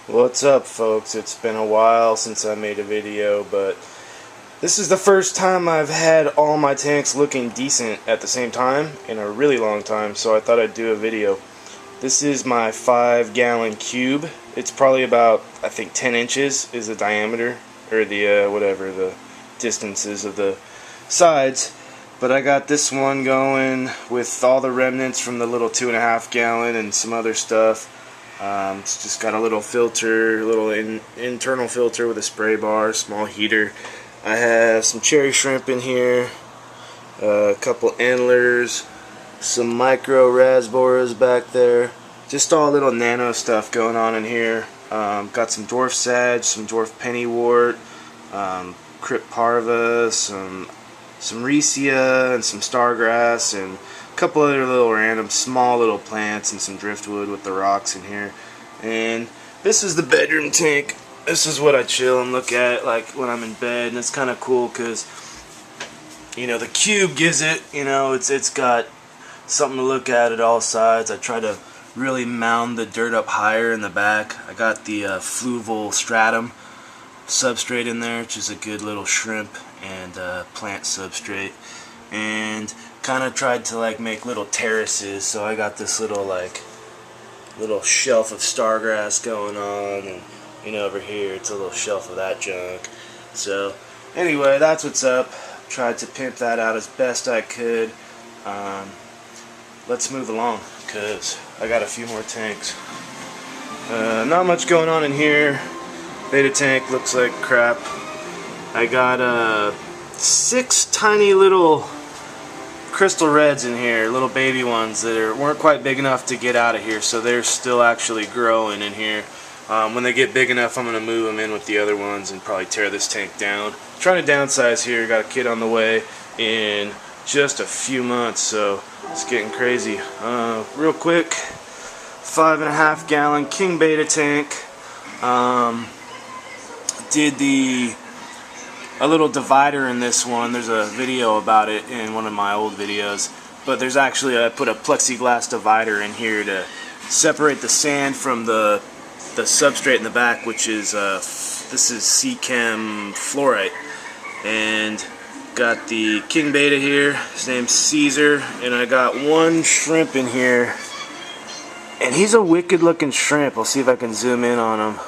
What's up, folks? It's been a while since I made a video, but this is the first time I've had all my tanks looking decent at the same time in a really long time, so I thought I'd do a video. This is my 5-gallon cube. It's probably about, I think, 10 inches is the diameter, or the, whatever the distance is of the sides. But I got this one going with all the remnants from the little 2.5 gallon and some other stuff. It's just got a little filter, a little internal filter with a spray bar, small heater. I have some cherry shrimp in here, a couple antlers, some micro rasboras back there. Just all little nano stuff going on in here. Got some dwarf sage, some dwarf pennywort, crypt parva, some riccia, and some stargrass, and a couple other little random small little plants and some driftwood with the rocks in here. And this is the bedroom tank. This is what I chill and look at like when I'm in bed, and it's kind of cool because, you know, the cube gives it, you know, it's got something to look at all sides. I try to really mound the dirt up higher in the back. I got the fluval stratum substrate in there, which is a good little shrimp and plant substrate, and kind of tried to like make little terraces. So I got this little shelf of stargrass going on, and you know, over here it's a little shelf of that junk. So anyway, that's what's up. Tried to pimp that out as best I could. Let's move along because I got a few more tanks. Not much going on in here. Beta tank looks like crap. I got 6 tiny little crystal reds in here, little baby ones that weren't quite big enough to get out of here, so they're still actually growing in here. When they get big enough, I'm going to move them in with the other ones and probably tear this tank down. Trying to downsize here, got a kid on the way in just a few months, so it's getting crazy. Real quick, 5.5 gallon king beta tank. Did a little divider in this one. There's a video about it in one of my old videos, but there's actually, I put a plexiglass divider in here to separate the sand from the substrate in the back, which is this is Seachem fluorite. And got the king beta here, his name's Caesar, and I got one shrimp in here, and he's a wicked looking shrimp. I'll see if I can zoom in on him.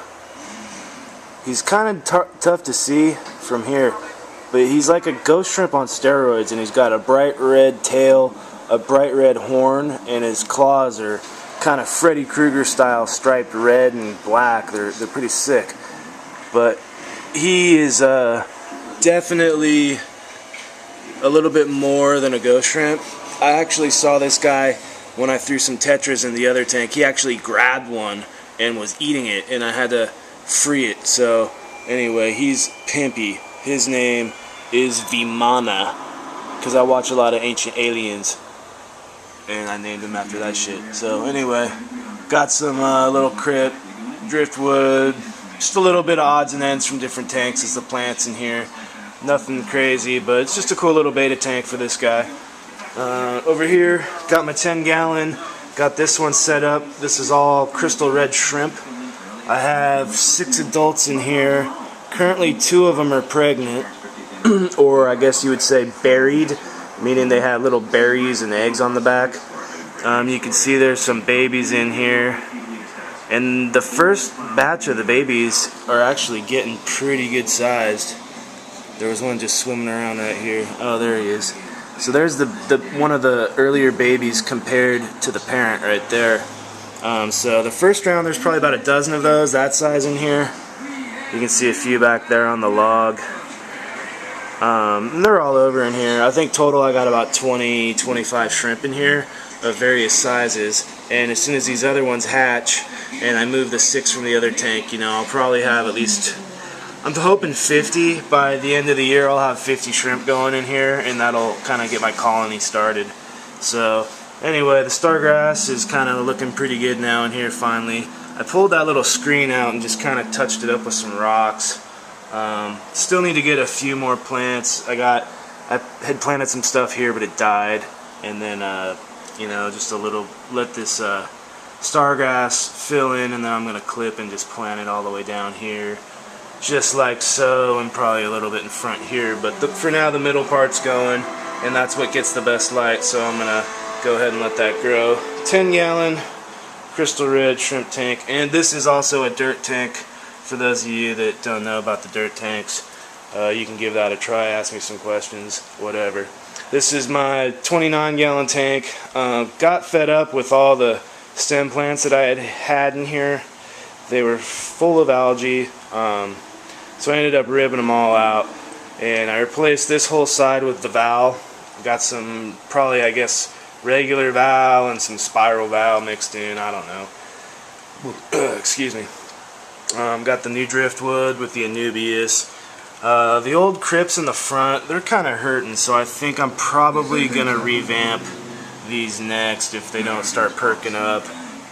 He's kind of tough to see from here, but he's like a ghost shrimp on steroids, and he's got a bright red tail, a bright red horn, and his claws are kind of Freddy Krueger style, striped red and black. They're pretty sick. But he is definitely a little bit more than a ghost shrimp. I actually saw this guy when I threw some tetras in the other tank. He actually grabbed one and was eating it, and I had to free it. So anyway, he's pimpy. His name is Vimana, because I watch a lot of Ancient Aliens, and I named him after that shit. So anyway, got some little crypt, driftwood, just a little bit of odds and ends from different tanks as the plants in here. Nothing crazy, but it's just a cool little beta tank for this guy. Over here, got my 10 gallon, got this one set up. This is all crystal red shrimp. I have 6 adults in here. Currently 2 of them are pregnant, or I guess you would say buried, meaning they have little berries and eggs on the back. You can see there's some babies in here, and the first batch of the babies are actually getting pretty good sized. There was one just swimming around right here. Oh, there he is. So there's the one of the earlier babies compared to the parent right there. So the first round, there's probably about a dozen of those that size in here. You can see a few back there on the log. And they're all over in here. I think total I got about 20-25 shrimp in here of various sizes. And as soon as these other ones hatch and I move the 6 from the other tank, you know, I'll probably have at least, I'm hoping 50. By the end of the year, I'll have 50 shrimp going in here, and that'll kind of get my colony started. So anyway, the stargrass is kind of looking pretty good now in here finally. I pulled that little screen out and just kind of touched it up with some rocks. Still need to get a few more plants. I had planted some stuff here, but it died. And then, you know, just a little, let this Stargrass fill in, and then I'm going to clip and just plant it all the way down here, just like so, and probably a little bit in front here. But for now, the middle part's going, and that's what gets the best light, so I'm going to go ahead and let that grow. 10-gallon Crystal Red shrimp tank, and this is also a dirt tank. For those of you that don't know about the dirt tanks, you can give that a try, ask me some questions, whatever. This is my 29-gallon tank. Got fed up with all the stem plants that I had in here. They were full of algae, so I ended up ripping them all out, and I replaced this whole side with the Val. Got some, probably I guess, regular Val and some spiral Val mixed in, I don't know. Excuse me. Got the new driftwood with the Anubias. The old crypts in the front, they're kind of hurting, so I think I'm probably going to revamp these next if they don't start perking up.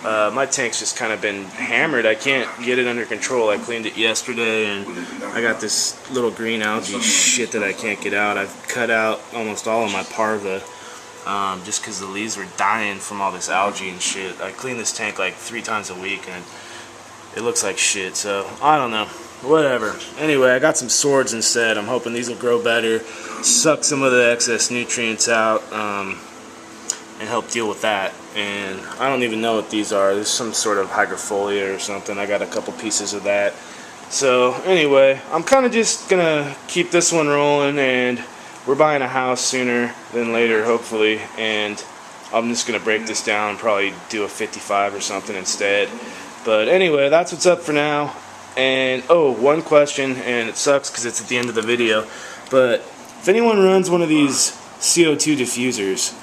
My tank's just kind of been hammered. I can't get it under control. I cleaned it yesterday, and I got this little green algae shit that I can't get out. I've cut out almost all of my parva just because the leaves were dying from all this algae and shit. I clean this tank like 3 times a week, and it looks like shit, so I don't know. Whatever. Anyway, I got some swords instead. I'm hoping these will grow better, suck some of the excess nutrients out, and help deal with that. And I don't even know what these are. There's some sort of hygrofolia or something. I got a couple pieces of that. So anyway, I'm kind of just gonna keep this one rolling, and we're buying a house sooner than later, hopefully, and I'm just gonna break this down and probably do a 55 or something instead. But anyway, that's what's up for now. And oh, one question, and it sucks because it's at the end of the video, but if anyone runs one of these CO2 diffusers,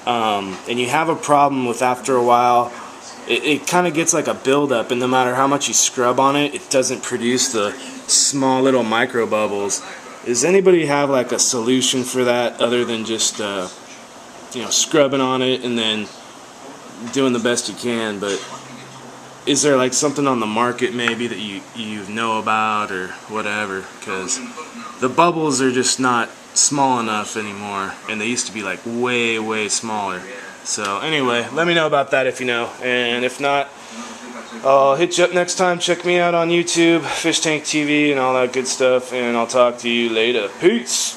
and you have a problem with after a while, it kind of gets like a buildup, and no matter how much you scrub on it, it doesn't produce the small little micro bubbles. Does anybody have like a solution for that other than just you know, scrubbing on it and then doing the best you can? But is there like something on the market maybe that you know about or whatever? Because the bubbles are just not small enough anymore, and they used to be like way smaller. So anyway, let me know about that if you know, and if not, I'll hit you up next time. Check me out on YouTube, Fish Tank TV, and all that good stuff, and I'll talk to you later. Peace.